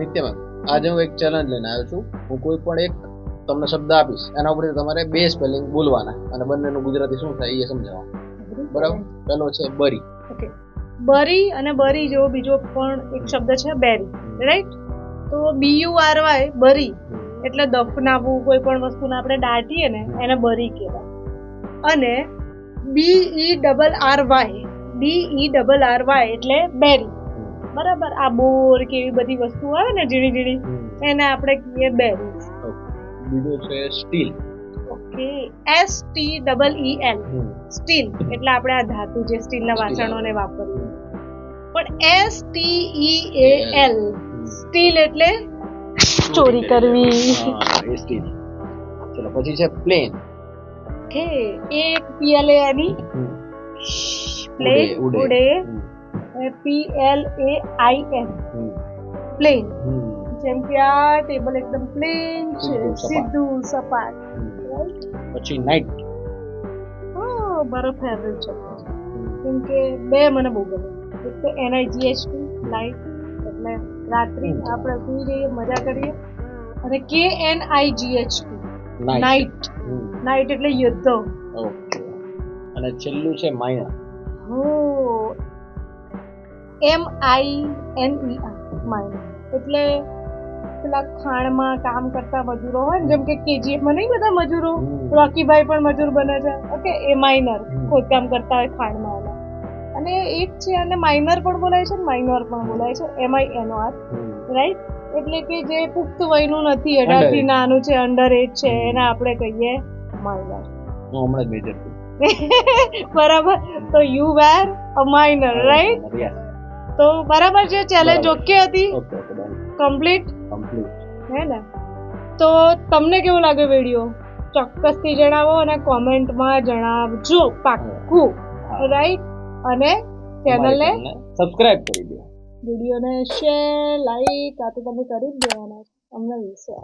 નિત્યમાં આજે હું એક ચેલેન્જ લઈને આવ્યો છું. હું કોઈ પણ એક તમને શબ્દ આપીશ, એના ઉપર તમારે 2 સ્પેલિંગ બોલવાના અને બંનેનું ગુજરાતી શું થાય એ સમજાવવાનું. બરાબર? પહેલો છે બરી. ઓકે, બરી અને બરી જેવો બીજો પણ એક શબ્દ છે બેરી, રાઈટ? તો BURY બરી એટલે દફનાવવું, કોઈ પણ વસ્તુને આપણે દાટીએ ને એને બરી કહેવાય. અને BERRY એટલે બેરી. બરાબર? આ બોર કે એવી બધી વસ્તુ આવે ને ઝીણી ઝીણી, એને આપણે કહીએ બેરી. બીજો છે સ્ટીલ. ઓકે, STEEL સ્ટીલ એટલે આપણે આ ધાતુ જે સ્ટીલના વાસણોને વાપરીએ. પણ STEAL સ્ટીલ એટલે ચોરી કરવી. એ સ્ટીલ. ચલો પછી છે પ્લેન. ઓકે, એક PLAN પ્લેન ઉડે. PLAIN plane. જેમ કે આ ટેબલ એકદમ પ્લેન છે, સીધું સપાટ. પછી નાઇટ. મારો ફેવરેટ છે, કેમ કે બે મને બહુ ગમે. એક તો NIGHT નાઇટ એટલે રાત્રિ, આપણે સુઈ જઈએ, મજા કરીએ. અને KNIGHT નાઇટ. નાઇટ એટલે યુદ્ધ. ઓકે. અને છેલ્લું છે માઇનર. MINER માઇનર એટલે પેલા ખાણમાં કામ કરતા મજૂરો હોય ને, જેમ કે KGF માં નહીં બધા મજૂરો, રોકીભાઈ પણ મજૂર બને છે. ઓકે, એ માઇનર ખોદકામ કરતા હોય ખાણમાં. અને એક છે અને માઇનર પણ બોલાય છે, માઇનર પણ બોલાય છે, MINOR, રાઈટ? એટલે કે જે પુખ્ત વયનું નથી, 18 થી નાનું છે, અંડર એજ છે, એને આપણે કહીએ માઇનર. હું હમણાં જ મેજર છું. બરાબર? તો you were a minor, right? તો બરાબર છે, ચેલેન્જ ઓકે હતી? કમ્પ્લીટ હે ને? તો તમને કેવું લાગે વિડીયો? ચોક્કસથી જણાવો અને કોમેન્ટમાં જણાવજો, પાક્કું, રાઈટ? અને ચેનલને સબસ્ક્રાઇબ કરી દો. વિડીયોને શેર, લાઈક આ તો તમે કરી જ દેવાના છે, અમને વિશે.